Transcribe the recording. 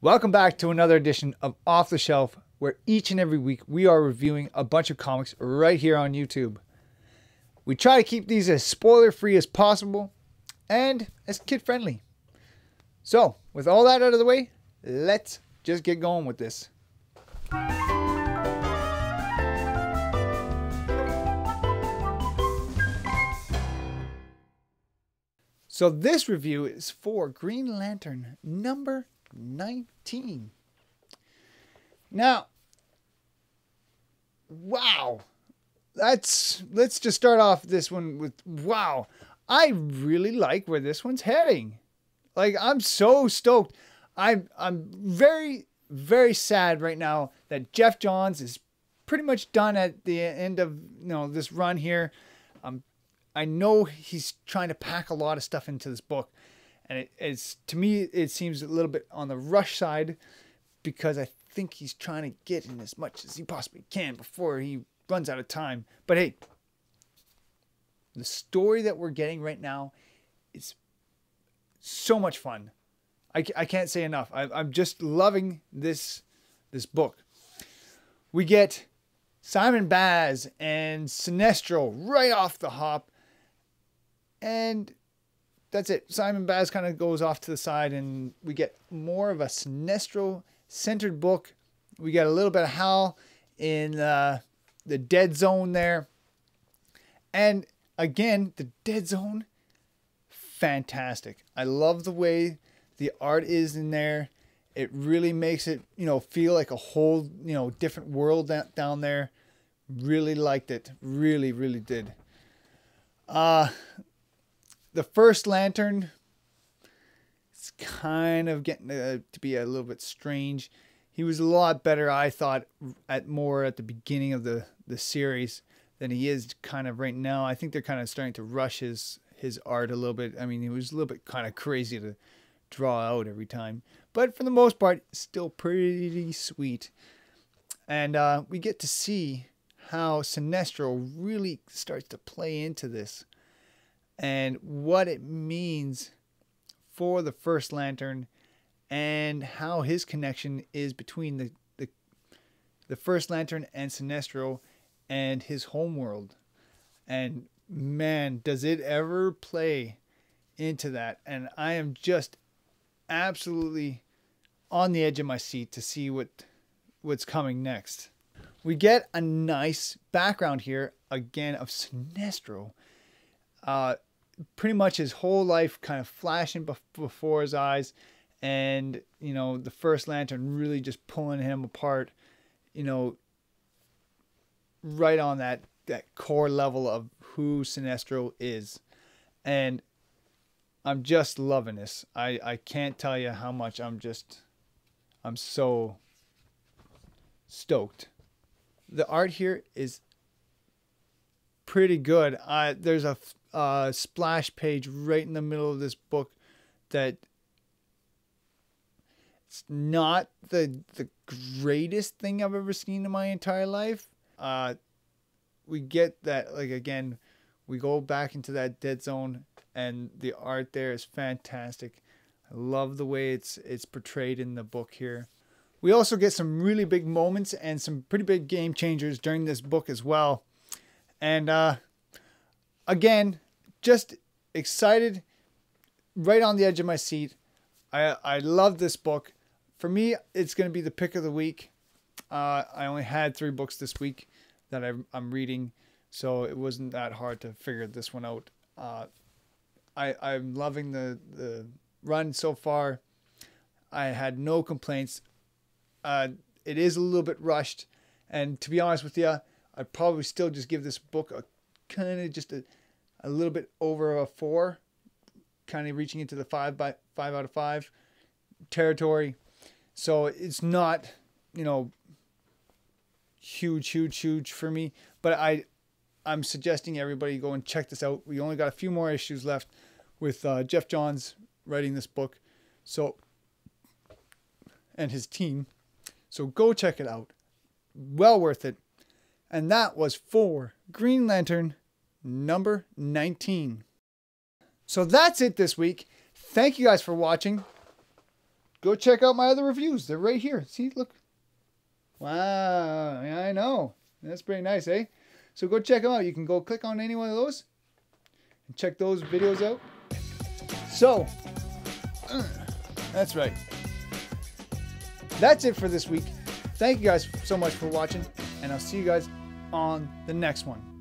Welcome back to another edition of Off the Shelf, where each and every week we are reviewing a bunch of comics right here on YouTube. We try to keep these as spoiler-free as possible and as kid-friendly. So, with all that out of the way, let's just get going with this. So this review is for Green Lantern number 19. Now, wow. Let's just start off this one with wow. I really like where this one's heading. Like, I'm so stoked. I'm very, very sad right now that Geoff Johns is pretty much done at the end of this run here. I know he's trying to pack a lot of stuff into this book, and it's, to me, it seems a little bit on the rush side, because I think he's trying to get in as much as he possibly can before he runs out of time. But hey, the story that we're getting right now is so much fun. I can't say enough. I'm just loving this book. We get Simon Baz and Senistro right off the hop. And that's it. Simon Baz kind of goes off to the side, and we get more of a Sinestro-centered book. We get a little bit of Hal in the Dead Zone there. And again, the Dead Zone, fantastic. I love the way the art is in there. It really makes it, feel like a whole, different world down there. Really liked it. Really, really did. The first Lantern, it's kind of getting to be a little bit strange. He was a lot better, I thought, at the beginning of the series than he is kind of right now. I think they're kind of starting to rush his art a little bit. I mean, he was a little bit kind of crazy to draw out every time. But for the most part, still pretty sweet. And we get to see how Sinestro really starts to play into this, and what it means for the first Lantern, and how his connection is between the first Lantern and Sinestro and his homeworld. And man, does it ever play into that. And I am just absolutely on the edge of my seat to see what's coming next. We get a nice background here again of Sinestro. Pretty much his whole life kind of flashing before his eyes, and the first Lantern really just pulling him apart, right on that core level of who Sinestro is. And I'm just loving this. I can't tell you how much I'm so stoked. The art here is pretty good. There's a splash page right in the middle of this book that it's not the greatest thing I've ever seen in my entire life. We get that, like, again, we go back into that Dead Zone, and the art there is fantastic. I love the way it's portrayed in the book here. We also get some really big moments and some pretty big game changers during this book as well. And again, just excited, right on the edge of my seat. I love this book. For me, it's going to be the pick of the week. I only had 3 books this week that I'm reading, so it wasn't that hard to figure this one out. I'm loving the run so far. I had no complaints. It is a little bit rushed, and to be honest with you, I'd probably still just give this book a kind of just a little bit over a 4, kind of reaching into the 5 out of 5 territory. So it's not, huge for me, but I'm suggesting everybody go and check this out. We only got a few more issues left with Geoff Johns writing this book, and his team. So go check it out. Well worth it. And that was for Green Lantern number 19. So that's it this week. Thank you guys for watching. go check out my other reviews. They're right here. See, look. Wow, yeah, I know. That's pretty nice, eh? So go check them out. You can go click on any one of those and check those videos out. So, that's right. That's it for this week. Thank you guys so much for watching, and I'll see you guys on the next one.